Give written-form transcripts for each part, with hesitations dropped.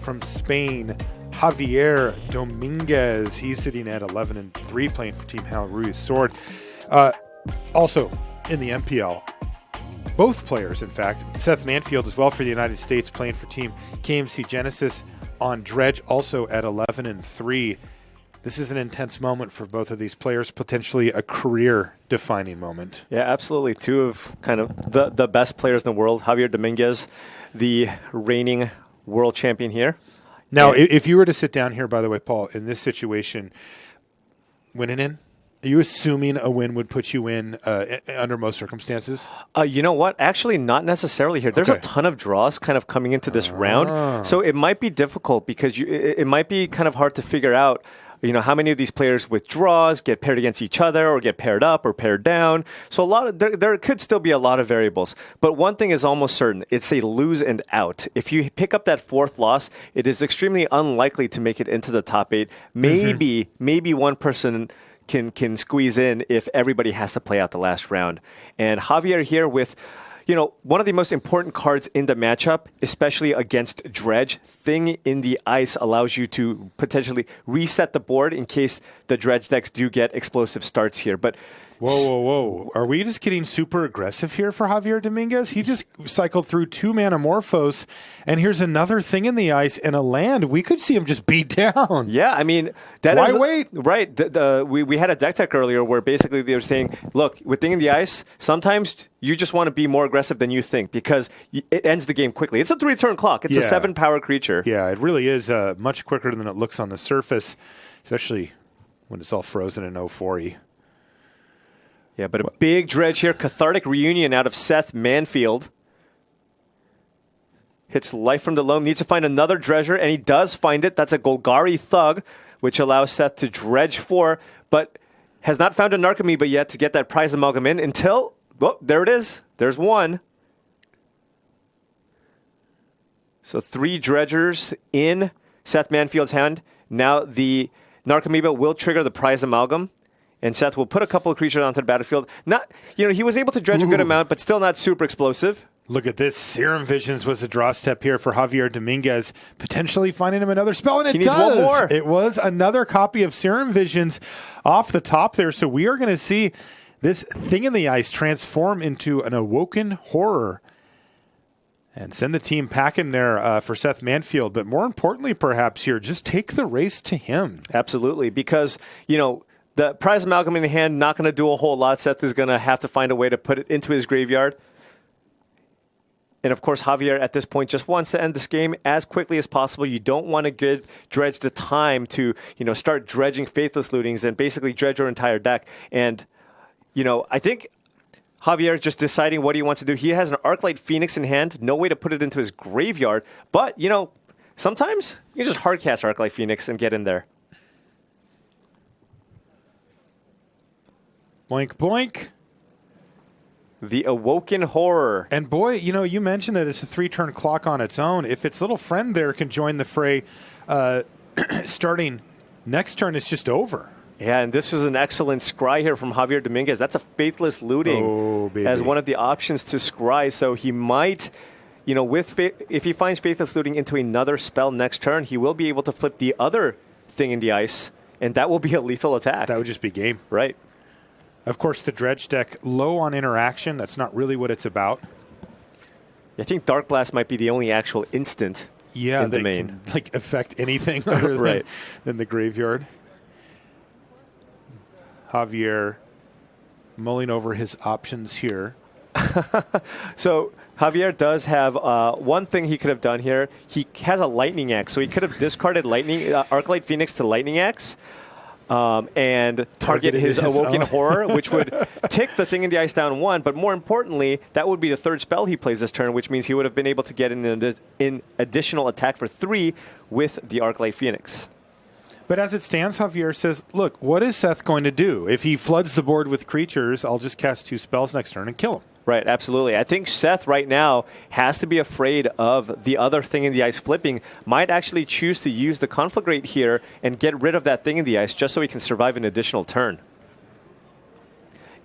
from Spain, Javier Dominguez. He's sitting at 11-3, playing for Team Hal Rui's Sword. Also in the MPL, both players, in fact, Seth Manfield as well for the United States, playing for Team KMC Genesis on Dredge, also at 11-3. This is an intense moment for both of these players, potentially a career-defining moment. Yeah, absolutely. Two of kind of the best players in the world. Javier Dominguez, the reigning world champion here. Now, if you were to sit down here, by the way, Paul, in this situation, winning in, are you assuming a win would put you in under most circumstances? You know what? Actually, not necessarily here. There's a ton of draws kind of coming into this round. So it might be difficult because it might be kind of hard to figure out, you know, how many of these players with draws get paired against each other or get paired up or paired down. So there could still be a lot of variables. But one thing is almost certain. It's a lose and out. If you pick up that fourth loss, it is extremely unlikely to make it into the top 8. Maybe one person can squeeze in if everybody has to play out the last round. And Javier here with, you know, one of the most important cards in the matchup, especially against Dredge. Thing in the Ice allows you to potentially reset the board in case the Dredge decks do get explosive starts here. But Whoa. Are we just getting super aggressive here for Javier Dominguez? He just cycled through 2 mana Morphos, and here's another Thing in the Ice and a land. We could see him just beat down. Yeah, I mean, why wait? Right. We had a deck tech earlier where basically they were saying, look, with Thing in the Ice, sometimes you just want to be more aggressive than you think because it ends the game quickly. It's a 3-turn clock. It's a 7-power creature. Yeah, it really is much quicker than it looks on the surface, especially when it's all frozen in 0-4-y. Yeah, but a big Dredge here. Cathartic Reunion out of Seth Manfield. Hits Life from the Loam. Needs to find another Dredger, and he does find it. That's a Golgari Thug, which allows Seth to dredge 4, but has not found a Narcomoeba yet to get that prize amalgam in until, oh, there it is. There's one. So 3 Dredgers in Seth Manfield's hand. Now the Narcomoeba will trigger the prize amalgam. And Seth will put a couple of creatures onto the battlefield. Not, you know, he was able to dredge a good amount, but still not super explosive. Look at this. Serum Visions was a draw step here for Javier Dominguez, potentially finding him another spell, and he needs one more. It was another copy of Serum Visions off the top there. So we are going to see this Thing in the Ice transform into an Awoken Horror and send the team packing there for Seth Manfield. But more importantly, perhaps here, just take the race to him. Absolutely, because, you know, the prize amalgam in the hand, not going to do a whole lot. Seth is going to have to find a way to put it into his graveyard. And, of course, Javier at this point just wants to end this game as quickly as possible. You don't want to give Dredge the time to, you know, start dredging Faithless Lootings and basically dredge your entire deck. And, you know, I think Javier is just deciding what he wants to do. He has an Arclight Phoenix in hand, no way to put it into his graveyard. But, you know, sometimes you can just hardcast Arclight Phoenix and get in there. Boink, boink. The Awoken Horror. And boy, you know, you mentioned that it's a 3-turn clock on its own. If its little friend there can join the fray starting next turn, it's just over. Yeah, and this is an excellent scry here from Javier Dominguez. That's a Faithless Looting as one of the options to scry. So he might, you know, if he finds Faithless Looting into another spell next turn, he will be able to flip the other Thing in the Ice, and that will be a lethal attack. That would just be game. Right. Of course, the Dredge deck, low on interaction. That's not really what it's about. I think Dark Blast might be the only actual instant in the main. Can, like, affect anything other than the graveyard. Javier mulling over his options here. So Javier does have one thing he could have done here. He has a Lightning Axe, so he could have discarded Arclight Phoenix to Lightning Axe. And target his Awoken Horror, which would tick the Thing in the Ice down 1. But more importantly, that would be the 3rd spell he plays this turn, which means he would have been able to get an additional attack for 3 with the Arclight Phoenix. But as it stands, Javier says, look, what is Seth going to do? If he floods the board with creatures, I'll just cast 2 spells next turn and kill him. Right, absolutely. I think Seth right now has to be afraid of the other Thing in the Ice flipping. Might actually choose to use the Conflagrate here and get rid of that Thing in the Ice just so he can survive an additional turn.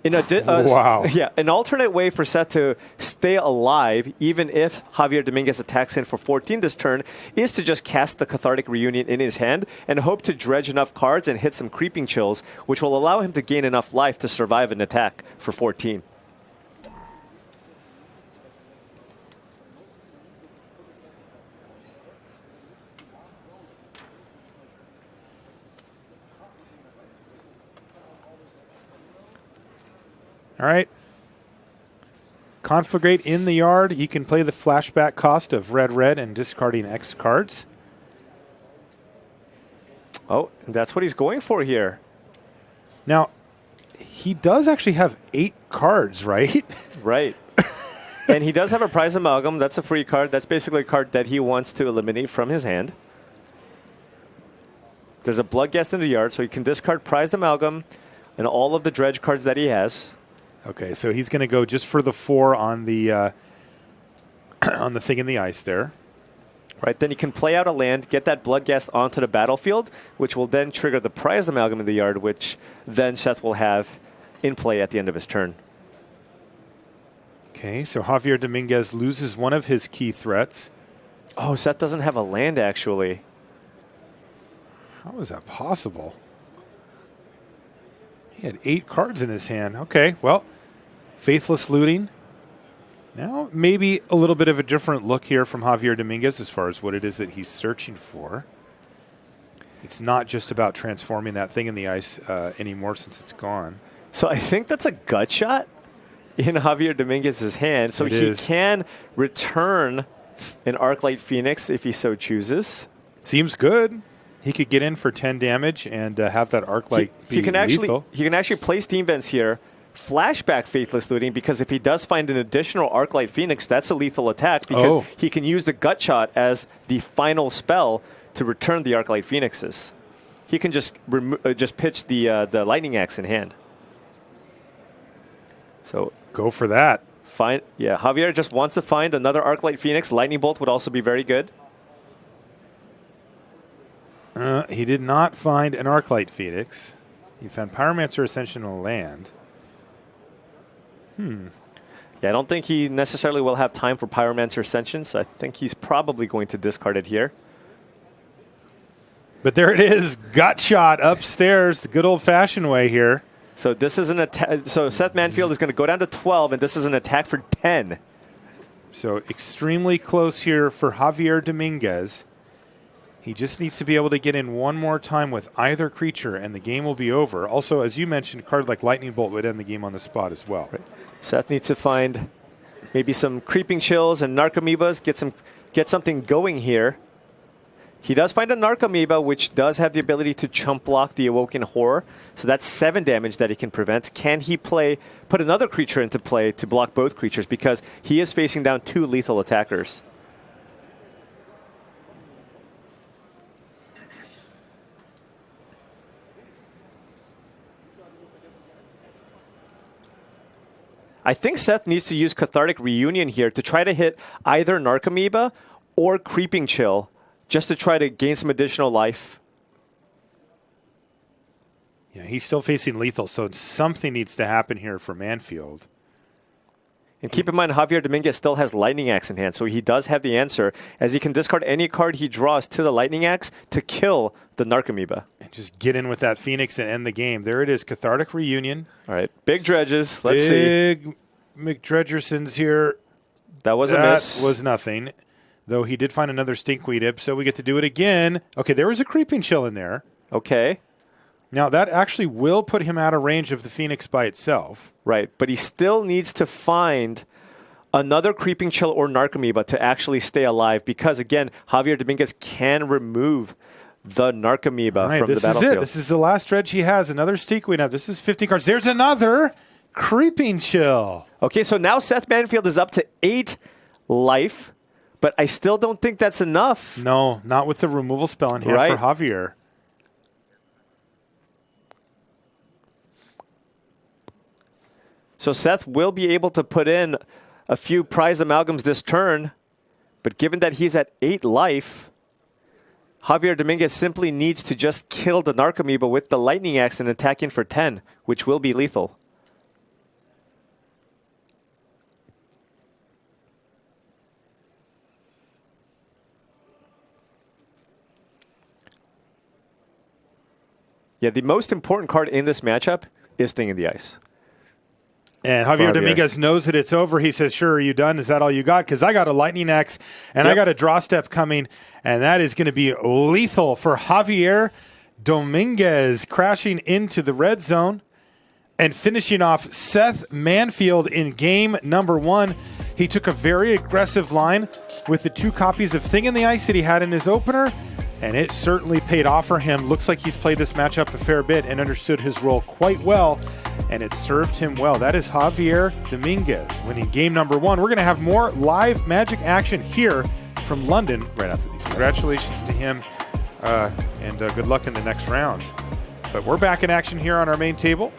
Wow. Yeah, an alternate way for Seth to stay alive, even if Javier Dominguez attacks in for 14 this turn, is to just cast the Cathartic Reunion in his hand and hope to dredge enough cards and hit some Creeping Chills, which will allow him to gain enough life to survive an attack for 14. All right. Conflagrate in the yard. He can play the flashback cost of red and discarding X cards. Oh, that's what he's going for here. Now, he does actually have 8 cards, right? Right. And he does have a Prize Amalgam. That's a free card. That's basically a card that he wants to eliminate from his hand. There's a Bloodghast in the yard, so he can discard Prized Amalgam and all of the dredge cards that he has. Okay, so he's going to go just for the 4 on the on the thing in the ice there. Right, then he can play out a land, get that Bloodghast onto the battlefield, which will then trigger the Prized Amalgam in the yard, which then Seth will have in play at the end of his turn. Okay, so Javier Dominguez loses one of his key threats. Oh, Seth doesn't have a land, actually. How is that possible? He had 8 cards in his hand. Okay, well, Faithless Looting. Now, maybe a little bit of a different look here from Javier Dominguez as far as what it is that he's searching for. It's not just about transforming that thing in the ice anymore since it's gone. So I think that's a gut shot in Javier Dominguez's hand. So he can return an Arclight Phoenix if he so chooses. Seems good. He could get in for 10 damage and have that Arclight be lethal. He can actually play Steam Vents here, flashback Faithless Looting, because if he does find an additional Arclight Phoenix, that's a lethal attack because he can use the Gut Shot as the final spell to return the Arclight Phoenixes. He can just pitch the Lightning Axe in hand. So go for that. Javier just wants to find another Arclight Phoenix. Lightning Bolt would also be very good. He did not find an Arclight Phoenix. He found Pyromancer Ascension on land. Yeah, I don't think he necessarily will have time for Pyromancer Ascension, so I think he's probably going to discard it here. But there it is, Gut Shot upstairs, the good old-fashioned way here. So this is an attack. So Seth Manfield is going to go down to 12, and this is an attack for 10. So extremely close here for Javier Dominguez. He just needs to be able to get in one more time with either creature, and the game will be over. Also, as you mentioned, a card like Lightning Bolt would end the game on the spot as well. Right. Seth needs to find maybe some Creeping Chills and Narcomoebas, get something going here. He does find a Narcomoeba, which does have the ability to chump block the Awoken Horror. So that's 7 damage that he can prevent. Can he put another creature into play to block both creatures? Because he is facing down 2 lethal attackers. I think Seth needs to use Cathartic Reunion here to try to hit either Narcomoeba or Creeping Chill, just to try to gain some additional life. Yeah, he's still facing lethal, so something needs to happen here for Manfield. And keep in mind, Javier Dominguez still has Lightning Axe in hand, so he does have the answer, as he can discard any card he draws to the Lightning Axe to kill the Narcomoeba. And just get in with that Phoenix and end the game. There it is, Cathartic Reunion. All right, big dredges. Let's see. Big McDredgersons here. That was a miss. That was nothing, though he did find another Stinkweed Imp, so we get to do it again. Okay, there was a Creeping Chill in there. Okay. Now, that actually will put him out of range of the Phoenix by itself. Right, but he still needs to find another Creeping Chill or Narcomoeba to actually stay alive because, again, Javier Dominguez can remove the Narcomoeba from the battlefield. This is it. This is the last dredge he has. Another Stinkweed. Now, this is 50 cards. There's another Creeping Chill. Okay, so now Seth Manfield is up to 8 life, but I still don't think that's enough. No, not with the removal spell in hand for Javier. So Seth will be able to put in a few prize amalgams this turn, but given that he's at 8 life, Javier Dominguez simply needs to just kill the Narcomoeba with the Lightning Axe and attack in for 10, which will be lethal. Yeah, the most important card in this matchup is Thing in the Ice. And Javier Dominguez knows that it's over. He says, sure, are you done? Is that all you got? Because I got a Lightning X, and I got a draw step coming, and that is going to be lethal for Javier Dominguez, crashing into the red zone and finishing off Seth Manfield in game number 1. He took a very aggressive line with the 2 copies of Thing in the Ice that he had in his opener, and it certainly paid off for him. Looks like he's played this matchup a fair bit and understood his role quite well, and it served him well. That is Javier Dominguez winning game number 1. We're going to have more live Magic action here from London right after these. Congratulations to him, and good luck in the next round. But we're back in action here on our main table.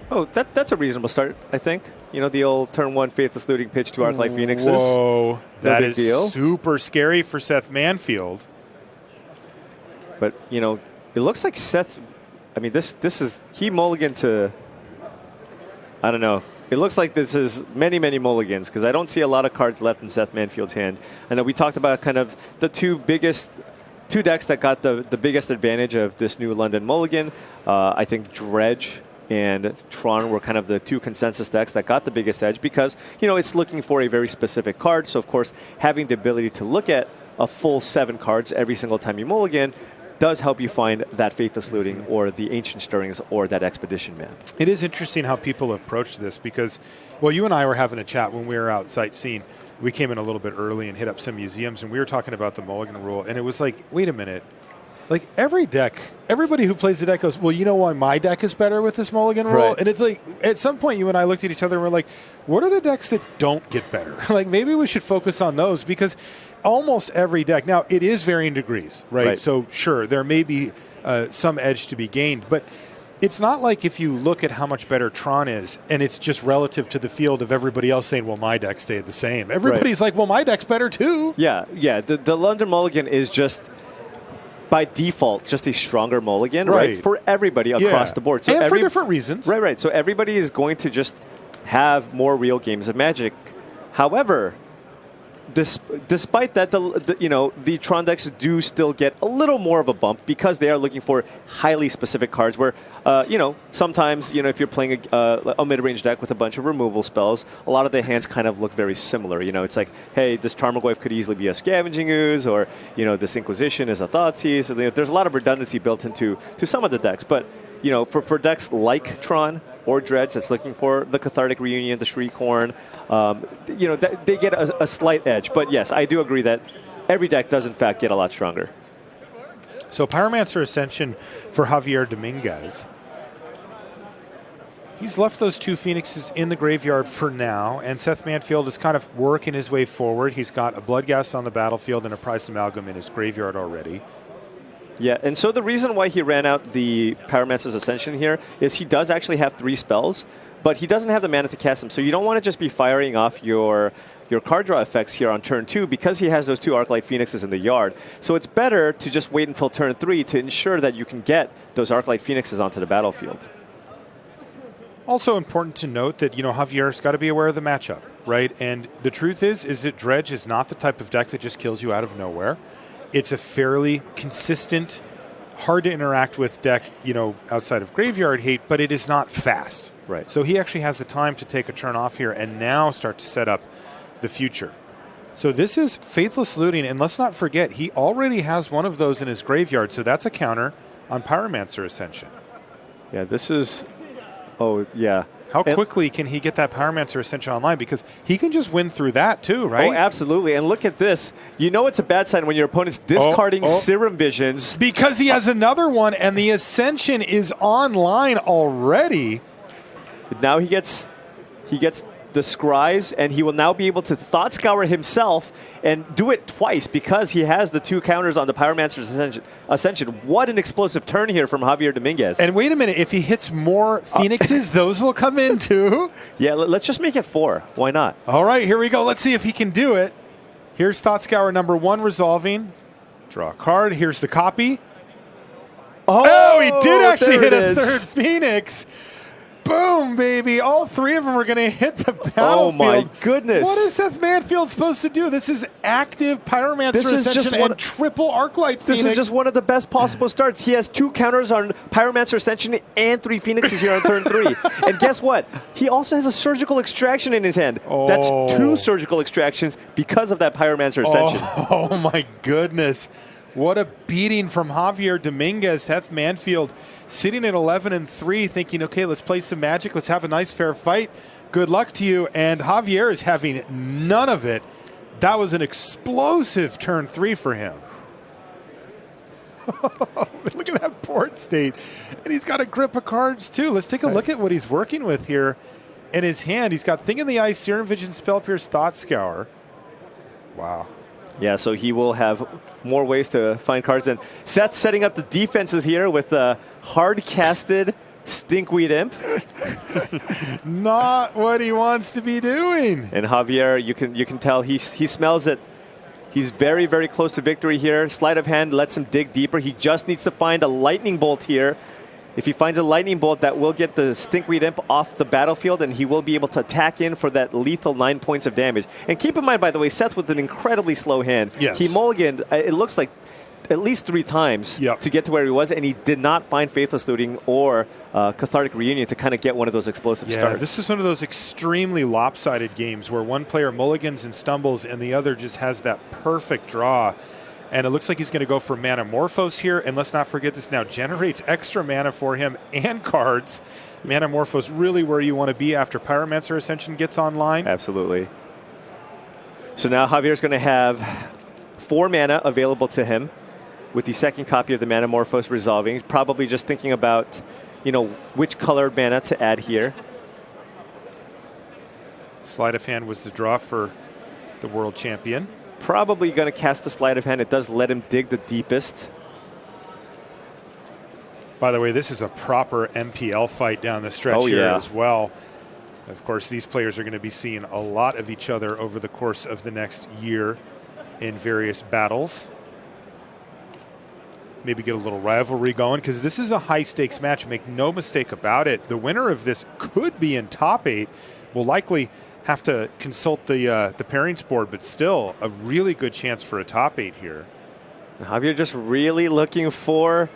Oh, that's a reasonable start, I think. You know, the old turn 1 Faithless Looting pitch to Arclight Phoenixes. Whoa, that is deal. super scary for Seth Manfield. But, you know, it looks like Seth, I mean, this is, he mulliganed to, I don't know. It looks like this is many, many mulligans because I don't see a lot of cards left in Seth Manfield's hand. I know we talked about kind of the two decks that got the biggest advantage of this new London mulligan. I think Dredge and Tron were kind of the 2 consensus decks that got the biggest edge because, you know, it's looking for a very specific card. So, of course, having the ability to look at a full 7 cards every single time you mulligan does help you find that Faithless Looting or the Ancient Stirrings or that Expedition Man. It is interesting how people approach this because, well, you and I were having a chat when we were out sightseeing. We came in a little bit early and hit up some museums, and we were talking about the mulligan rule, and it was like, wait a minute. Like, every deck, everybody who plays the deck goes, well, you know why my deck is better with this mulligan rule? Right. And it's like, at some point, you and I looked at each other and we're like, what are the decks that don't get better? Like, maybe we should focus on those because almost every deck, now, it is varying degrees, right? So, sure, there may be some edge to be gained, but it's not like if you look at how much better Tron is and it's just relative to the field of everybody else saying, well, my deck stayed the same. Everybody's like, well, my deck's better too. Yeah. The London mulligan is just, by default, just a stronger mulligan, right? For everybody across the board. So and for different reasons. Right. So everybody is going to just have more real games of Magic. However, despite that, the Tron decks do still get a little more of a bump because they are looking for highly specific cards where, sometimes, if you're playing a mid-range deck with a bunch of removal spells, a lot of the hands kind of look very similar. It's like, hey, this Tarmogoyf could easily be a Scavenging Ooze, or, this Inquisition is a Thoughtseize. So, there's a lot of redundancy built into some of the decks. But, for decks like Tron or Dredge that's looking for the Cathartic Reunion, the Shriekhorn, they get a slight edge. But yes, I do agree that every deck does in fact get a lot stronger. So Pyromancer Ascension for Javier Dominguez. He's left those 2 Phoenixes in the graveyard for now, and Seth Manfield is kind of working his way forward. He's got a Bloodghast on the battlefield and a Prized Amalgam in his graveyard already. Yeah, and so the reason why he ran out the Pyromancer's Ascension here is he does actually have 3 spells, but he doesn't have the mana to cast them. So you don't want to just be firing off your card draw effects here on turn 2 because he has those 2 Arclight Phoenixes in the yard. So it's better to just wait until turn 3 to ensure that you can get those Arclight Phoenixes onto the battlefield. Also important to note that, Javier's got to be aware of the matchup, right? And the truth is that Dredge is not the type of deck that just kills you out of nowhere. It's a fairly consistent, hard to interact with deck, outside of graveyard hate, but it is not fast. Right. So he actually has the time to take a turn off here and now start to set up the future. So this is Faithless Looting, and let's not forget, he already has one of those in his graveyard, so that's a counter on Pyromancer Ascension. Yeah, this is... Oh, yeah. How quickly can he get that Pyromancer Ascension online? Because he can just win through that too, right? Oh, absolutely. And look at this. It's a bad sign when your opponent's discarding Serum Visions. Because he has another one, and the Ascension is online already. Now he gets the Scries, and he will now be able to Thought Scour himself and do it twice because he has the 2 counters on the Pyromancer's Ascension. What an explosive turn here from Javier Dominguez. And wait a minute, if he hits more Phoenixes, those will come in too? Yeah, let's just make it 4. Why not? All right, here we go. Let's see if he can do it. Here's Thought Scour number 1 resolving. Draw a card. Here's the copy. Oh, he did actually hit a 3rd Phoenix. Boom, baby. All three of them are going to hit the battlefield. Oh, my goodness. What is Seth Manfield supposed to do? This is active Pyromancer Ascension and triple Arclight Phoenix. This is just one of the best possible starts. He has 2 counters on Pyromancer Ascension and 3 Phoenixes here on turn 3. And guess what? He also has a Surgical Extraction in his hand. Oh. That's 2 Surgical Extractions because of that Pyromancer Ascension. Oh, my goodness. What a beating from Javier Dominguez. Seth Manfield sitting at 11-3, thinking, okay, let's play some Magic. Let's have a nice, fair fight. Good luck to you. And Javier is having none of it. That was an explosive turn 3 for him. Look at that board state. And he's got a grip of cards, too. Let's take a look at what he's working with here in his hand. He's got Thing in the Eye, Serum Vision, Spell Pierce, Thought Scour. Wow. Yeah, so he will have more ways to find cards. And Seth setting up the defenses here with a hard-casted Stinkweed Imp. Not what he wants to be doing. And Javier, you can tell he smells it. He's very, very close to victory here. Sleight of hand lets him dig deeper. He just needs to find a Lightning Bolt here. If he finds a Lightning Bolt, that will get the Stinkweed Imp off the battlefield, and he will be able to attack in for that lethal 9 points of damage. And keep in mind, by the way, Seth with an incredibly slow hand. Yes. He mulliganed, it looks like, at least 3 times to get to where he was, and he did not find Faithless Looting or Cathartic Reunion to kind of get one of those explosive starts. This is one of those extremely lopsided games where one player mulligans and stumbles, and the other just has that perfect draw. And it looks like he's going to go for Manamorphose here. And let's not forget, this now generates extra mana for him and cards. Manamorphose really where you want to be after Pyromancer Ascension gets online. Absolutely. So now Javier's going to have 4 mana available to him with the second copy of the Manamorphose resolving. Probably just thinking about, which colored mana to add here. Sleight of Hand was the draw for the world champion. Probably going to cast the Sleight of Hand. It does let him dig the deepest. By the way, this is a proper MPL fight down the stretch here as well. Of course, these players are going to be seeing a lot of each other over the course of the next year in various battles. Maybe get a little rivalry going, because this is a high-stakes match. Make no mistake about it. The winner of this could be in top 8. Will likely have to consult the pairings board, but still a really good chance for a top 8 here. Javier just really looking for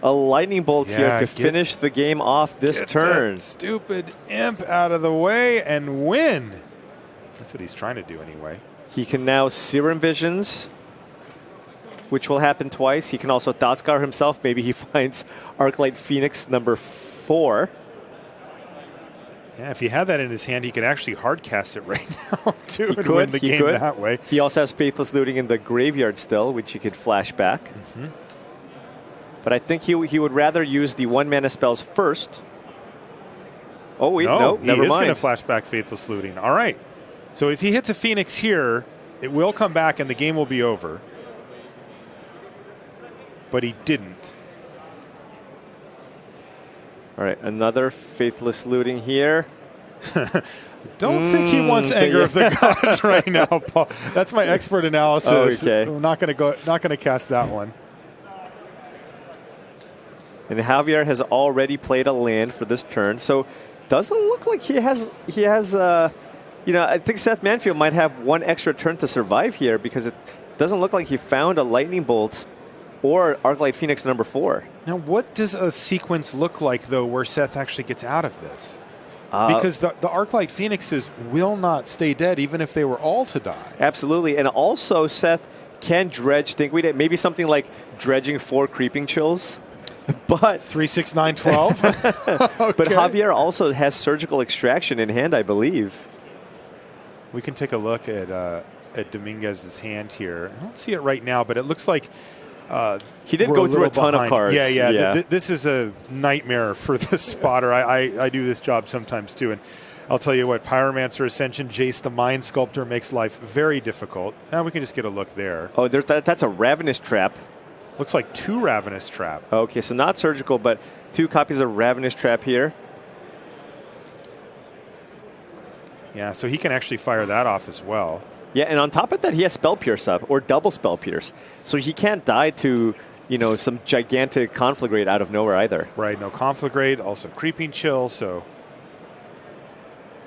a Lightning Bolt here to finish the game off this turn. That stupid Imp out of the way and win. That's what he's trying to do anyway. He can now Serum Visions, which will happen twice. He can also Thought Scour himself. Maybe he finds Arclight Phoenix number 4. Yeah, if he had that in his hand, he could actually hard cast it right now, too, and win the game that way. He also has Faithless Looting in the graveyard still, which he could flash back. Mm-hmm. But I think he would rather use the 1-mana spells first. Oh, wait, no, never mind. He is going to flash back Faithless Looting. All right. So if he hits a Phoenix here, it will come back and the game will be over. But he didn't. All right, another Faithless Looting here. Don't think he wants Anger of the Gods right now, Paul. That's my expert analysis. Okay. I'm not going to cast that one. And Javier has already played a land for this turn, so doesn't look like he has. I think Seth Manfield might have one extra turn to survive here, because it doesn't look like he found a Lightning Bolt or Arclight Phoenix number 4. Now, what does a sequence look like, though, where Seth actually gets out of this? Because the Arclight Phoenixes will not stay dead, even if they were all to die. Absolutely. And also, Seth can dredge Stinkweed. Maybe something like dredging 4 Creeping Chills. But 3, 6, 9, 12. Okay. But Javier also has Surgical Extraction in hand, I believe. We can take a look at Dominguez's hand here. I don't see it right now, but it looks like he did go through a ton of cards. Yeah. This is a nightmare for the spotter. I do this job sometimes too, and I'll tell you what, Pyromancer Ascension, Jace the Mind Sculptor makes life very difficult. Now we can just get a look there. Oh, that's a Ravenous Trap. Looks like 2 Ravenous Trap. Okay, so not Surgical, but 2 copies of Ravenous Trap here. Yeah, so he can actually fire that off as well. Yeah, and on top of that, he has Spell Pierce up, or double Spell Pierce. So he can't die to, some gigantic Conflagrate out of nowhere either. Right, no Conflagrate, also Creeping Chill, so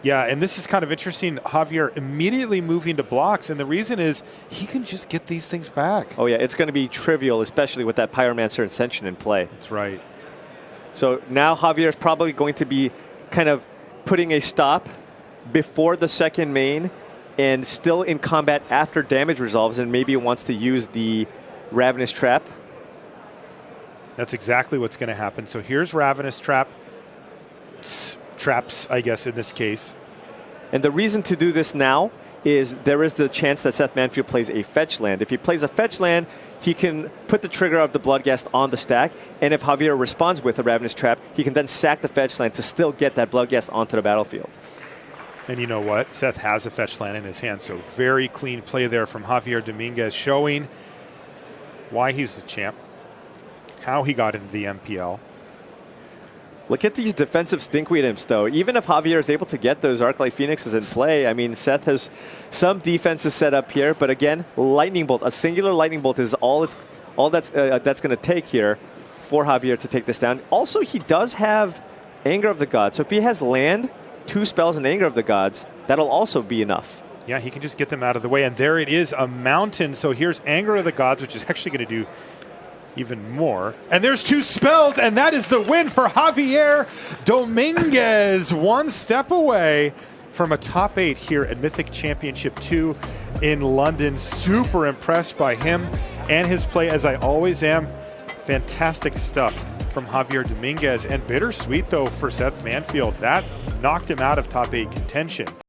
Yeah, and this is kind of interesting. Javier immediately moving to blocks, and the reason is he can just get these things back. Oh, yeah, it's going to be trivial, especially with that Pyromancer Ascension in play. That's right. So now Javier is probably going to be kind of putting a stop before the second main and still in combat after damage resolves, and maybe wants to use the Ravenous Trap. That's exactly what's going to happen. So here's Ravenous Trap. Traps, I guess, in this case. And the reason to do this now is there is the chance that Seth Manfield plays a fetch land. If he plays a fetch land, he can put the trigger of the Bloodghast on the stack, and if Javier responds with a Ravenous Trap, he can then sack the fetch land to still get that Bloodghast onto the battlefield. And you know what? Seth has a fetch land in his hand, so very clean play there from Javier Dominguez, showing why he's the champ, how he got into the MPL. Look at these defensive Stinkweed Imps, though. Even if Javier is able to get those Arclight Phoenixes in play, I mean, Seth has some defenses set up here. But again, Lightning Bolt, a singular Lightning Bolt is all that's going to take here for Javier to take this down. Also, he does have Anger of the Gods. So if he has land, 2 spells in Anger of the Gods, that'll also be enough. Yeah, he can just get them out of the way. And there it is, a mountain. So here's Anger of the Gods, which is actually going to do even more. And there's 2 spells, and that is the win for Javier Dominguez. One step away from a top 8 here at Mythic Championship 2 in London. Super impressed by him and his play, as I always am. Fantastic stuff from Javier Dominguez, and bittersweet, though, for Seth Manfield. That knocked him out of top 8 contention.